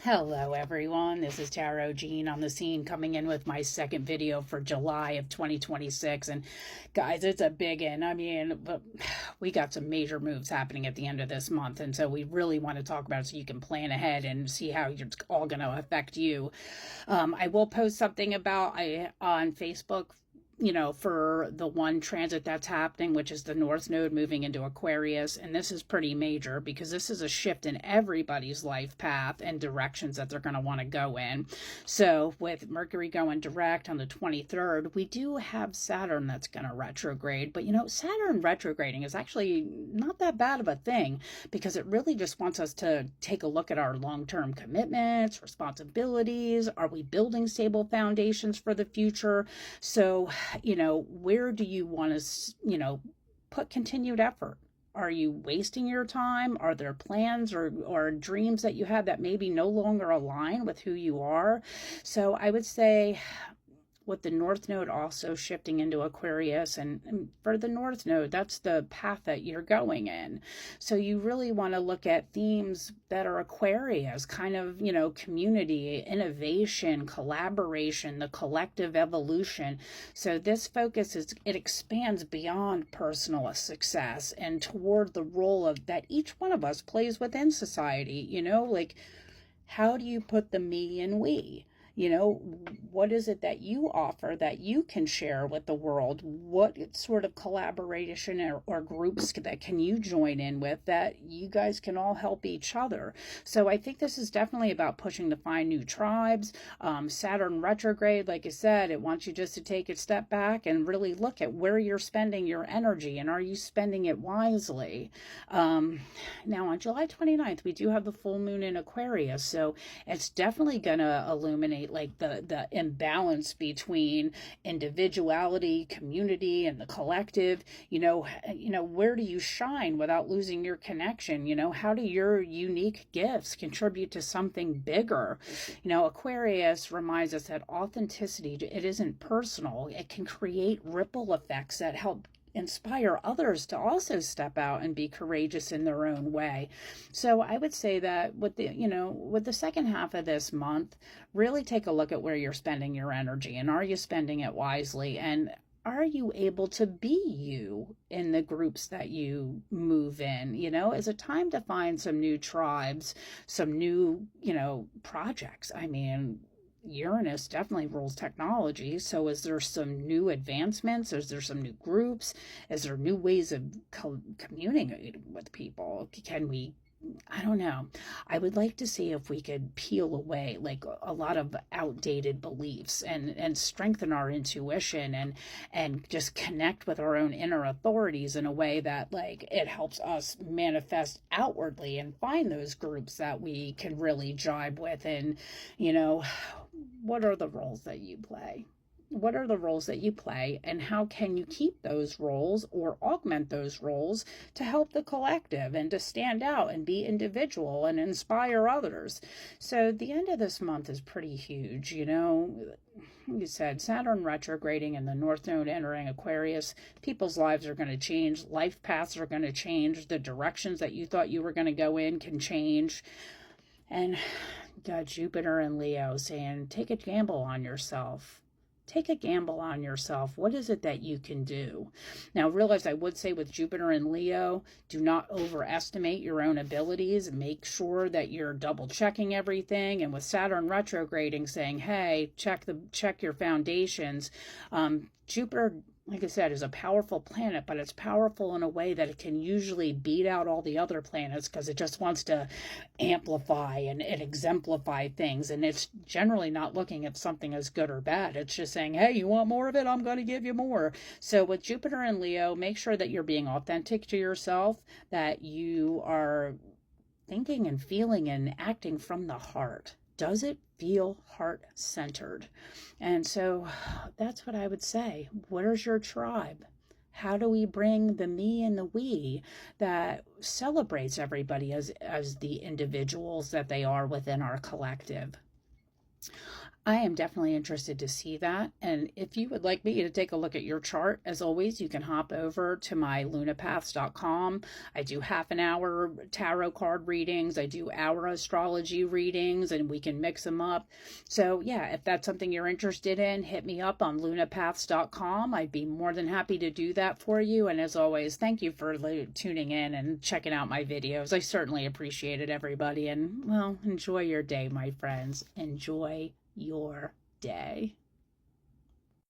Hello everyone, this is Tarot Jean on the scene coming in with my second video for July of 2026. And guys, it's a big one. We got some major moves happening at the end of this month, and so we really want to talk about it so you can plan ahead and see how it's all going to affect you. I will post something about on Facebook, for the one transit that's happening, which is the North Node moving into Aquarius. And this is pretty major because this is a shift in everybody's life path and directions that they're going to want to go in. So with Mercury going direct on the 23rd, we do have Saturn that's going to retrograde. But Saturn retrograding is actually not that bad of a thing because it really just wants us to take a look at our long-term commitments, responsibilities. Are we building stable foundations for the future? So where do you want to, put continued effort? Are you wasting your time? Are there plans or dreams that you have that maybe no longer align with who you are? So I would say, with the North Node also shifting into Aquarius, and for the North Node, that's the path that you're going in. So you really want to look at themes that are Aquarius, kind of, community, innovation, collaboration, the collective evolution. So this focus it expands beyond personal success and toward the role of that each one of us plays within society, like how do you put the me in we? What is it that you offer that you can share with the world? What sort of collaboration or groups that can you join in with that you guys can all help each other? So I think this is definitely about pushing to find new tribes. Saturn retrograde, like I said, it wants you just to take a step back and really look at where you're spending your energy, and are you spending it wisely? Now on July 29th, we do have the full moon in Aquarius, so it's definitely going to illuminate like the imbalance between individuality, community, and the collective. Where do you shine without losing your connection? How do your unique gifts contribute to something bigger? Aquarius reminds us that authenticity, it isn't personal. It can create ripple effects that help inspire others to also step out and be courageous in their own way. So I would say that with the second half of this month, really take a look at where you're spending your energy, and are you spending it wisely, and are you able to be you in the groups that you move in? Is it time to find some new tribes, some new, projects? Uranus definitely rules technology. So is there some new advancements? Is there some new groups? Is there new ways of communicating with people? Can we, I don't know. I would like to see if we could peel away like a lot of outdated beliefs and strengthen our intuition and just connect with our own inner authorities in a way that like it helps us manifest outwardly and find those groups that we can really jibe with. And what are the roles that you play? What are the roles that you play, and how can you keep those roles or augment those roles to help the collective and to stand out and be individual and inspire others? So the end of this month is pretty huge. You said Saturn retrograding and the North Node entering Aquarius. People's lives are going to change. Life paths are going to change. The directions that you thought you were going to go in can change. And got Jupiter and Leo saying, take a gamble on yourself. Take a gamble on yourself. What is it that you can do? Now, realize I would say with Jupiter and Leo, do not overestimate your own abilities. Make sure that you're double checking everything. And with Saturn retrograding saying, hey, check your foundations. Jupiter, like I said, is a powerful planet, but it's powerful in a way that it can usually beat out all the other planets because it just wants to amplify and exemplify things. And it's generally not looking at something as good or bad. It's just saying, hey, you want more of it? I'm going to give you more. So with Jupiter and Leo, make sure that you're being authentic to yourself, that you are thinking and feeling and acting from the heart. Does it feel heart-centered? And so that's what I would say. Where's your tribe? How do we bring the me and the we that celebrates everybody as the individuals that they are within our collective? I am definitely interested to see that. And if you would like me to take a look at your chart, as always, you can hop over to my lunapaths.com. I do half an hour tarot card readings, I do hour astrology readings, and we can mix them up. So, yeah, if that's something you're interested in, hit me up on lunapaths.com. I'd be more than happy to do that for you. And as always, thank you for tuning in and checking out my videos. I certainly appreciate it, everybody. And, well, enjoy your day, my friends. Enjoy your day.